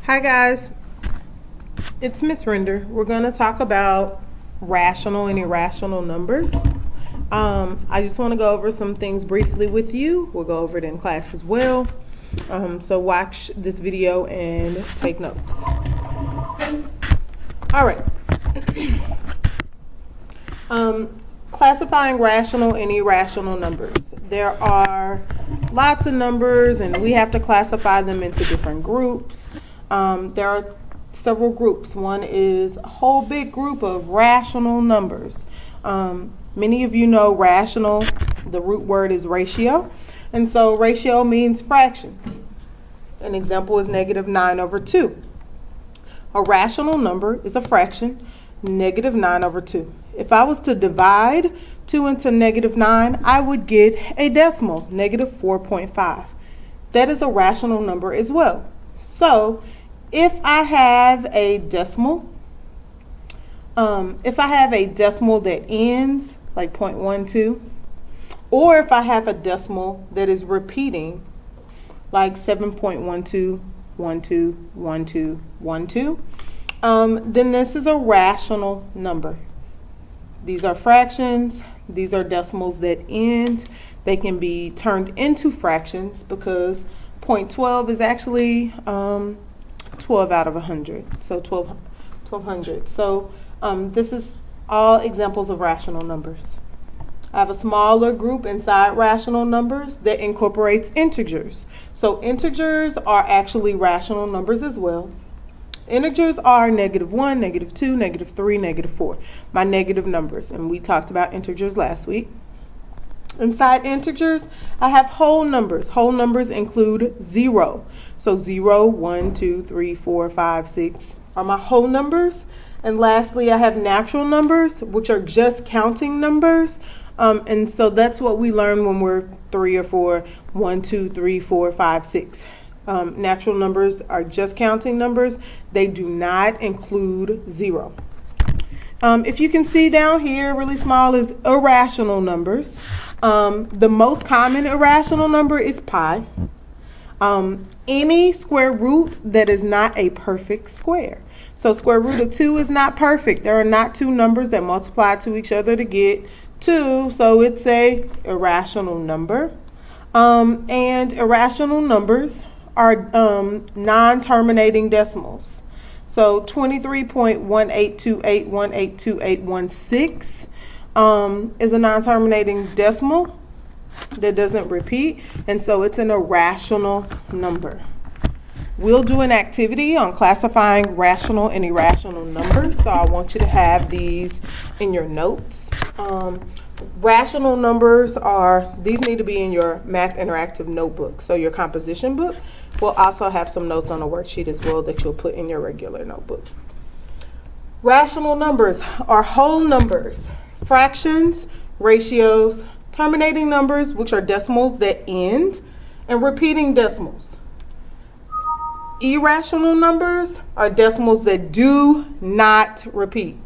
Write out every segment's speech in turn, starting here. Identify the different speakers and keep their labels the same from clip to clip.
Speaker 1: Hi guys, it's Miss Render. We're going to talk about rational and irrational numbers. I just want to go over some things briefly with you. We'll go over it in class as well. So watch this video and take notes. All right. Classifying rational and irrational numbers. There are lots of numbers and we have to classify them into different groups. There are several groups. One is a whole big group of rational numbers. Many of you know rational, the root word is ratio. And so ratio means fractions. An example is -9/2. A rational number is a fraction, -9/2. If I was to divide 2 into -9, I would get a decimal, -4.5. That is a rational number as well. So if I have a decimal, that ends like 0.12, or if I have a decimal that is repeating like 7.12121212, then this is a rational number. These are fractions. These are decimals that end. They can be turned into fractions because 0.12 is actually 12 out of 100. So 1200. So this is all examples of rational numbers. I have a smaller group inside rational numbers that incorporates integers. So integers are actually rational numbers as well. Integers are -1, -2, -3, -4, my negative numbers, and we talked about integers last week. Inside integers, I have whole numbers. Whole numbers include 0. So 0, 1, 2, 3, 4, 5, 6 are my whole numbers. And lastly, I have natural numbers, which are just counting numbers. And so that's what we learn when we're 3 or 4, 1, 2, 3, 4, 5, 6. Natural numbers are just counting numbers. They do not include 0. If you can see down here, really small, is irrational numbers. The most common irrational number is pi. Any square root that is not a perfect square. So square root of 2 is not perfect. There are not two numbers that multiply to each other to get 2, so it's a irrational number. And irrational numbers are non-terminating decimals. So 23.1828182816 is a non-terminating decimal that doesn't repeat, and so it's an irrational number. We'll do an activity on classifying rational and irrational numbers, so I want you to have these in your notes. Rational numbers these need to be in your Math Interactive notebook. So your composition book will also have some notes on the worksheet as well that you'll put in your regular notebook. Rational numbers are whole numbers, fractions, ratios, terminating numbers, which are decimals that end, and repeating decimals. Irrational numbers are decimals that do not repeat.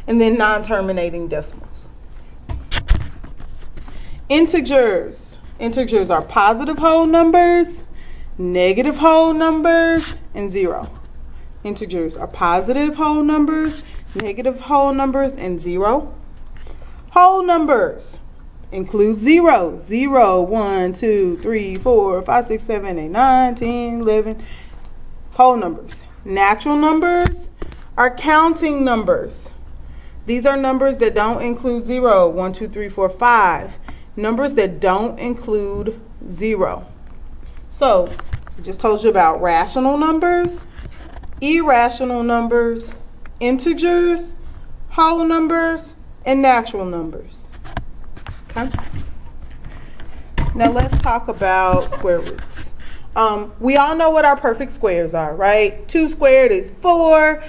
Speaker 1: And then non-terminating decimals. Integers. Integers are positive whole numbers, negative whole numbers, and 0. Integers are positive whole numbers, negative whole numbers, and 0. Whole numbers include 0. 0, 1, 2, 3, 4, 5, 6, 7, 8, 9, 10, 11. Whole numbers. Natural numbers are counting numbers. These are numbers that don't include 0, 1, 2, 3, 4, 5. Numbers that don't include 0. So, I just told you about rational numbers, irrational numbers, integers, whole numbers, and natural numbers. Okay? Now let's talk about square roots. We all know what our perfect squares are, right? 2 squared is 4.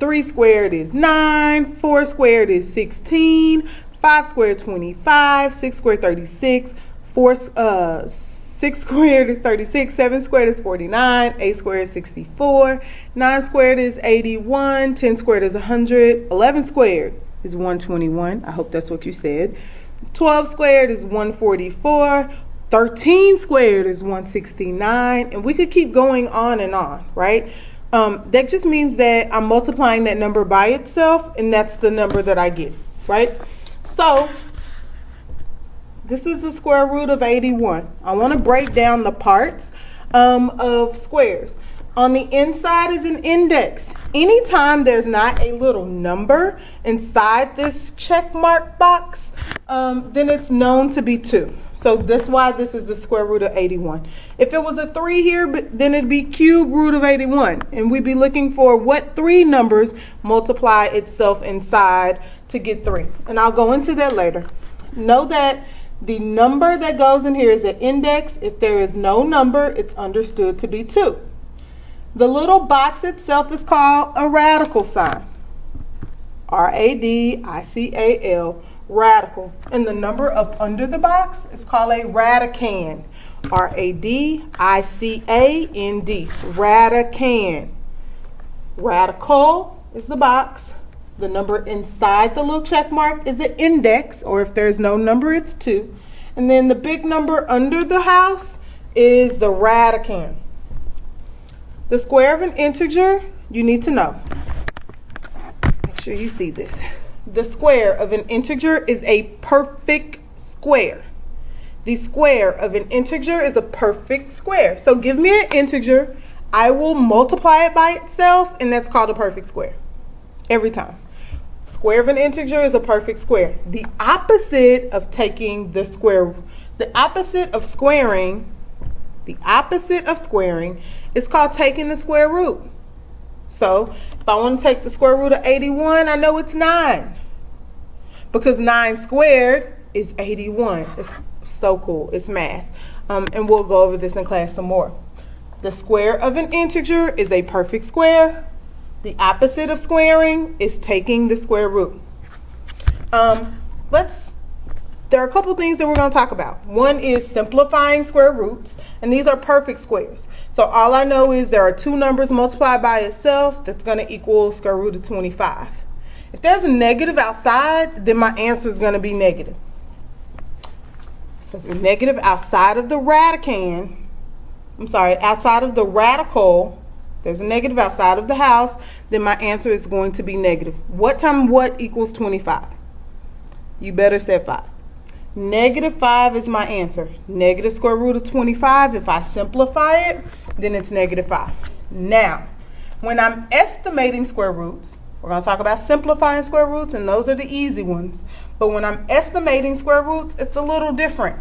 Speaker 1: 3 squared is 9, 4 squared is 16, 5 squared 25, 6 squared 36, 6 squared is 36, 7 squared is 49, 8 squared is 64, 9 squared is 81, 10 squared is 100, 11 squared is 121. I hope that's what you said. 12 squared is 144. 13 squared is 169, and we could keep going on, right? That just means that I'm multiplying that number by itself, and that's the number that I get, right? So this is the square root of 81. I want to break down the parts of squares. On the inside is an index. Anytime there's not a little number inside this check mark box, then it's known to be 2. So that's why this is the square root of 81. If it was a 3 here, then it'd be cube root of 81. And we'd be looking for what 3 numbers multiply itself inside to get 3. And I'll go into that later. Know that the number that goes in here is the index. If there is no number, it's understood to be 2. The little box itself is called a radical sign. R-A-D-I-C-A-L, radical. And the number up under the box is called a radicand. R-A-D-I-C-A-N-D, radicand. Radical is the box. The number inside the little check mark is the index, or if there's no number, it's 2. And then the big number under the house is the radicand. The square of an integer, you need to know. Make sure you see this. The square of an integer is a perfect square. The square of an integer is a perfect square. So give me an integer, I will multiply it by itself, and that's called a perfect square. Every time. Square of an integer is a perfect square. The opposite of taking the square, the opposite of squaring is called taking the square root. So if I want to take the square root of 81, I know it's 9. Because 9 squared is 81. It's so cool. It's math. And we'll go over this in class some more. The square of an integer is a perfect square. The opposite of squaring is taking the square root. There are a couple things that we're going to talk about. One is simplifying square roots, and these are perfect squares. So all I know is there are 2 numbers multiplied by itself that's going to equal square root of 25. If there's a negative outside, then my answer is going to be negative. If it's a negative outside of the outside of the radical, there's a negative outside of the house, then my answer is going to be negative. What times what equals 25? You better say 5. Negative 5 is my answer. Negative square root of 25, if I simplify it, then it's negative 5. Now, when I'm estimating square roots, we're going to talk about simplifying square roots, and those are the easy ones. But when I'm estimating square roots, it's a little different.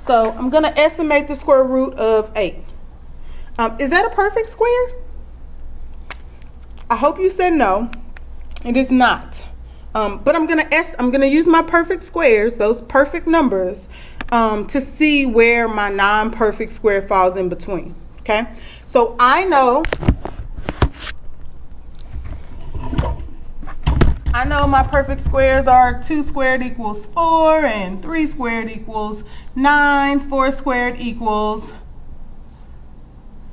Speaker 1: So I'm going to estimate the square root of 8. Is that a perfect square? I hope you said no. It is not. But I'm gonna use my perfect squares, those perfect numbers, to see where my non-perfect square falls in between. Okay, so I know my perfect squares are 2 squared equals 4, and 3 squared equals 9, 4 squared equals,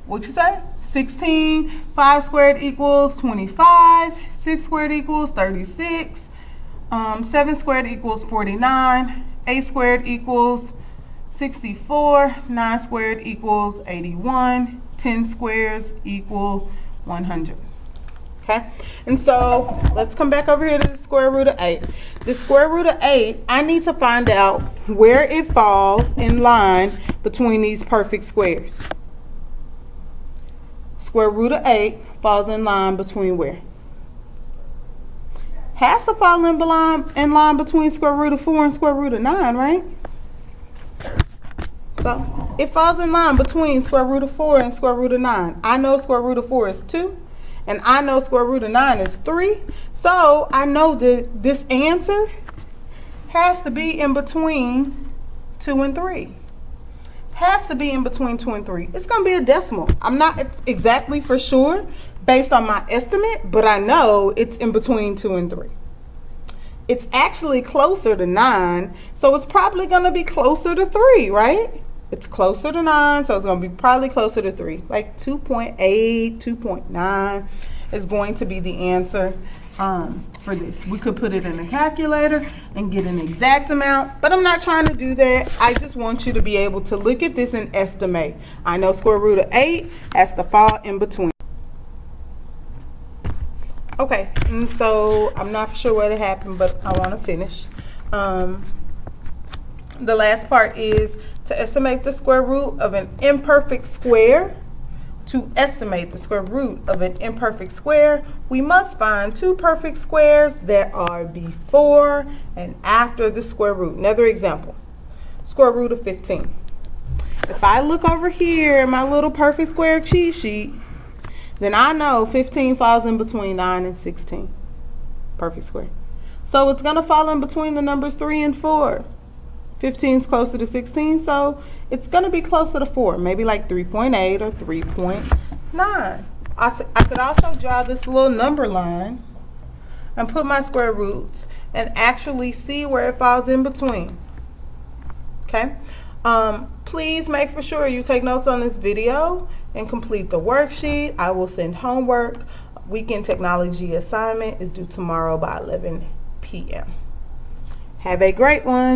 Speaker 1: what'd you say? 16, 5 squared equals 25, 6 squared equals 36, 7 squared equals 49, 8 squared equals 64, 9 squared equals 81, 10 squares equal 100. Okay, and so let's come back over here to the square root of 8. The square root of 8, I need to find out where it falls in line between these perfect squares. Square root of 8 falls in line between where? Has to fall in line between square root of 4 and square root of 9, right? So it falls in line between square root of 4 and square root of 9. I know square root of 4 is 2, and I know square root of 9 is 3. So I know that this answer has to be in between 2 and 3. Has to be in between 2 and 3. It's going to be a decimal. I'm not exactly for sure based on my estimate, but I know it's in between 2 and 3. It's actually closer to 9, so it's probably going to be closer to 3, right? It's closer to 9, so it's going to be probably closer to 3. Like 2.8, 2.9 is going to be the answer for this. We could put it in a calculator and get an exact amount, but I'm not trying to do that. I just want you to be able to look at this and estimate. I know square root of 8 has to fall in between. Okay, and so I'm not sure what happened, but I want to finish. The last part is to estimate the square root of an imperfect square. To estimate the square root of an imperfect square, we must find two perfect squares that are before and after the square root. Another example, square root of 15. If I look over here in my little perfect square cheat sheet, then I know 15 falls in between 9 and 16. Perfect square. So it's going to fall in between the numbers 3 and 4. 15 is closer to 16, so it's going to be closer to 4, maybe like 3.8 or 3.9. I could also draw this little number line and put my square roots and actually see where it falls in between. Okay? Please make for sure you take notes on this video and complete the worksheet. I will send homework. Weekend technology assignment is due tomorrow by 11 p.m. Have a great one.